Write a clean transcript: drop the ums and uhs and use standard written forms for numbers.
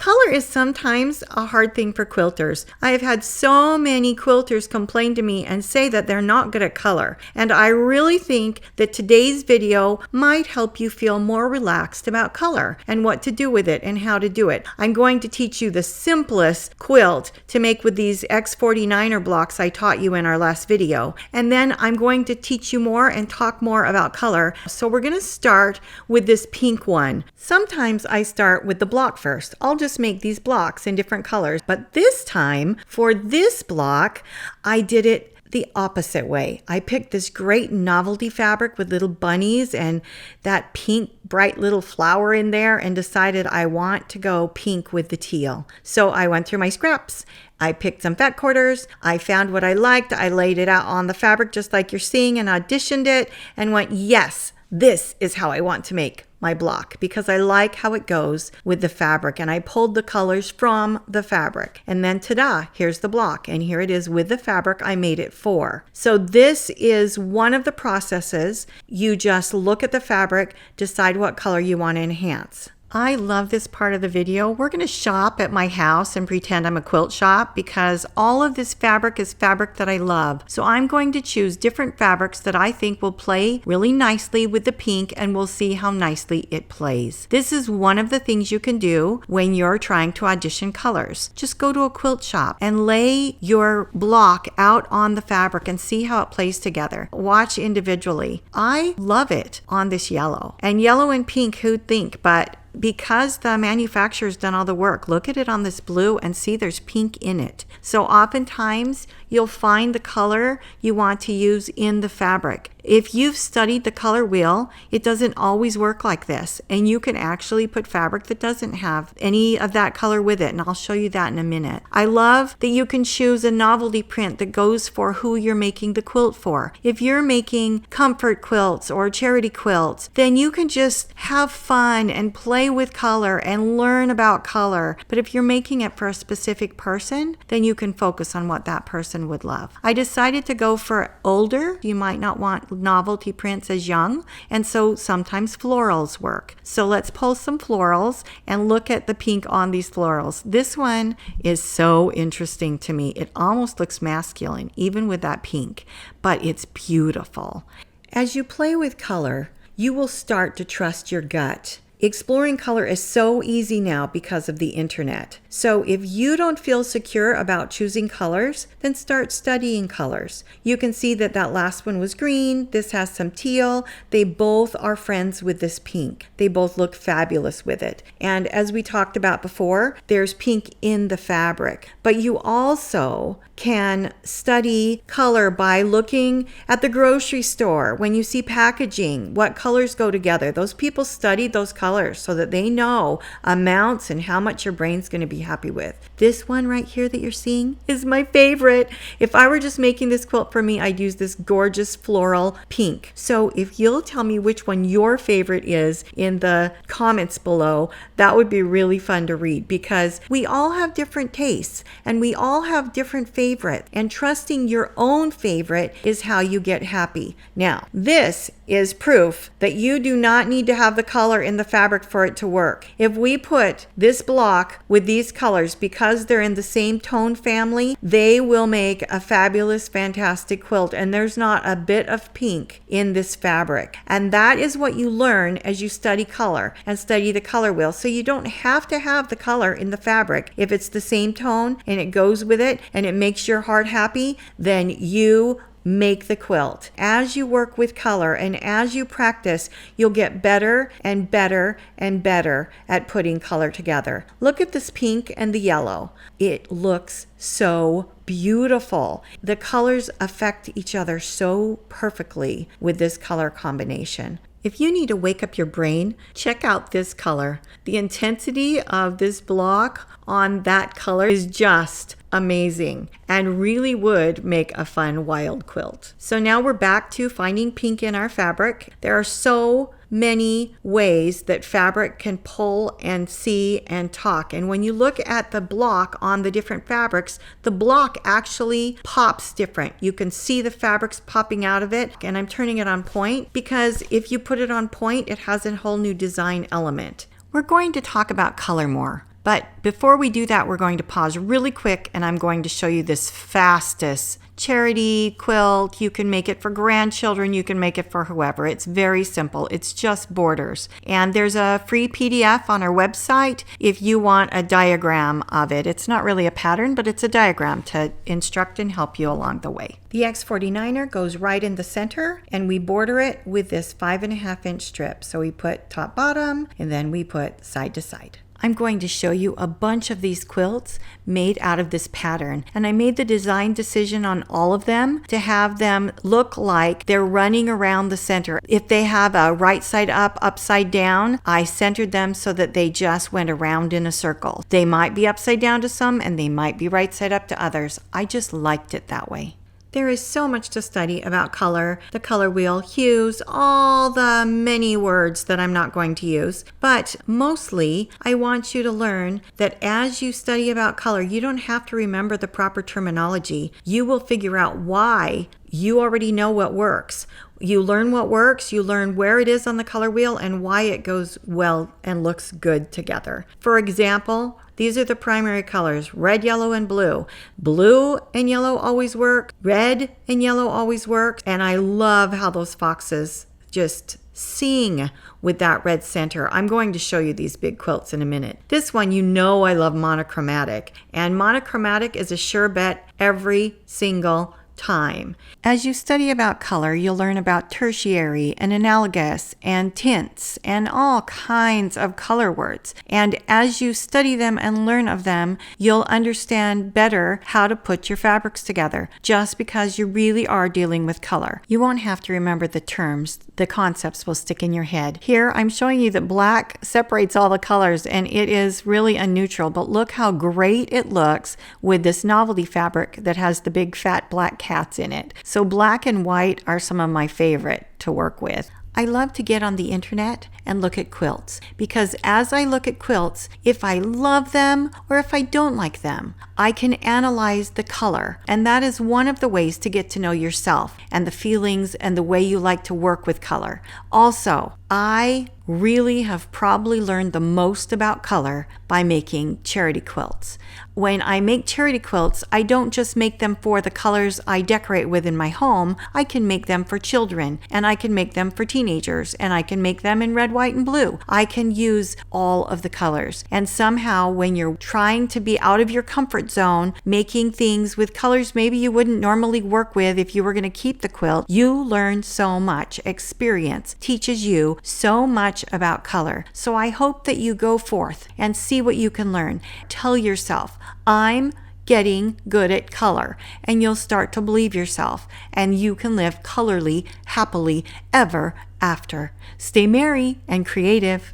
Color is sometimes a hard thing for quilters. I have had so many quilters complain to me and say that they're not good at color. And I really think that today's video might help you feel more relaxed about color and what to do with it and how to do it. I'm going to teach you the simplest quilt to make with these X49er blocks I taught you in our last video. And then I'm going to teach you more and talk more about color. So we're going to start with this pink one. Sometimes I start with the block first. I'll just make these blocks in different colors. But this time, for this block, I did it the opposite way. I picked this great novelty fabric with little bunnies and that pink bright little flower in there and decided I want to go pink with the teal. So I went through my scraps. I picked some fat quarters. I found what I liked. I laid it out on the fabric just like you're seeing and auditioned it and went, yes, this is how I want to make my block because I like how it goes with the fabric, and I pulled the colors from the fabric. And then ta-da, here's the block, and here it is with the fabric I made it for. So this is one of the processes. You just look at the fabric, decide what color you want to enhance. I love this part of the video. We're going to shop at my house and pretend I'm a quilt shop because all of this fabric is fabric that I love. So I'm going to choose different fabrics that I think will play really nicely with the pink, and we'll see how nicely it plays. This is one of the things you can do when you're trying to audition colors. Just go to a quilt shop and lay your block out on the fabric and see how it plays together. Watch individually. I love it on this yellow. And yellow and pink, who'd think, but because the manufacturer's done all the work, look at it on this blue and see there's pink in it. So oftentimes you'll find the color you want to use in the fabric. If you've studied the color wheel, it doesn't always work like this, and you can actually put fabric that doesn't have any of that color with it, and I'll show you that in a minute. I love that you can choose a novelty print that goes for who you're making the quilt for. If you're making comfort quilts or charity quilts, then you can just have fun and play with color and learn about color. But if you're making it for a specific person, then you can focus on what that person would love. I decided to go for older. You might not want novelty prints as young, and so sometimes florals work. So let's pull some florals and look at the pink on these florals. This one is so interesting to me. It almost looks masculine, even with that pink, but it's beautiful. As you play with color, you will start to trust your gut. Exploring color is so easy now because of the internet. So if you don't feel secure about choosing colors, then start studying colors. You can see that that last one was green. This has some teal. They both are friends with this pink. They both look fabulous with it. And as we talked about before, there's pink in the fabric. But you also can study color by looking at the grocery store. When you see packaging, what colors go together. Those people studied those colors so that they know amounts and how much your brain's going to be happy with. This one right here that you're seeing is my favorite. If I were just making this quilt for me, I'd use this gorgeous floral pink. So if you'll tell me which one your favorite is in the comments below, that would be really fun to read because we all have different tastes and we all have different favorites, and trusting your own favorite is how you get happy. Now, this is proof that you do not need to have the color in the fabric for it to work. If we put this block with these colors, because they're in the same tone family, they will make a fabulous, fantastic quilt, and there's not a bit of pink in this fabric. And that is what you learn as you study color and study the color wheel. So you don't have to have the color in the fabric. If it's the same tone and it goes with it and it makes your heart happy, then you make the quilt. As you work with color and as you practice, you'll get better and better and better at putting color together. Look at this pink and the yellow. It looks so beautiful. The colors affect each other so perfectly with this color combination. If you need to wake up your brain, check out this color. The intensity of this block on that color is just amazing and really would make a fun wild quilt. So now we're back to finding pink in our fabric. There are so many ways that fabric can pull and see and talk. And when you look at the block on the different fabrics, the block actually pops different. You can see the fabrics popping out of it. And I'm turning it on point because if you put it on point, it has a whole new design element. We're going to talk about color more. But before we do that, we're going to pause really quick and I'm going to show you this fastest charity quilt. You can make it for grandchildren, you can make it for whoever. It's very simple. It's just borders. And there's a free PDF on our website if you want a diagram of it. It's not really a pattern, but it's a diagram to instruct and help you along the way. The X49er goes right in the center and we border it with this 5.5-inch strip. So we put top bottom and then we put side to side. I'm going to show you a bunch of these quilts made out of this pattern. And I made the design decision on all of them to have them look like they're running around the center. If they have a right side up, upside down, I centered them so that they just went around in a circle. They might be upside down to some and they might be right side up to others. I just liked it that way. There is so much to study about color, the color wheel, hues, all the many words that I'm not going to use. But mostly, I want you to learn that as you study about color, you don't have to remember the proper terminology. You will figure out why. You already know what works. You learn what works, you learn where it is on the color wheel and why it goes well and looks good together. For example, these are the primary colors, red, yellow, and blue. Blue and yellow always work. Red and yellow always work. And I love how those foxes just sing with that red center. I'm going to show you these big quilts in a minute. This one, you know I love monochromatic. And monochromatic is a sure bet every single time. As you study about color, you'll learn about tertiary and analogous and tints and all kinds of color words. And as you study them and learn of them, you'll understand better how to put your fabrics together. Just because you really are dealing with color, you won't have to remember the terms. The concepts will stick in your head. Here, I'm showing you that black separates all the colors and it is really a neutral, but look how great it looks with this novelty fabric that has the big fat black cats in it. So black and white are some of my favorite to work with. I love to get on the internet and look at quilts because as I look at quilts, if I love them or if I don't like them, I can analyze the color. And that is one of the ways to get to know yourself and the feelings and the way you like to work with color. Also, I really have probably learned the most about color by making charity quilts. When I make charity quilts, I don't just make them for the colors I decorate with in my home. I can make them for children, and I can make them for teenagers, and I can make them in red, white, and blue. I can use all of the colors. And somehow when you're trying to be out of your comfort zone, making things with colors maybe you wouldn't normally work with if you were going to keep the quilt, you learn so much. Experience teaches you so much about color. So I hope that you go forth and see what you can learn. Tell yourself, I'm getting good at color, and you'll start to believe yourself, and you can live colorly, happily, ever after. Stay merry and creative.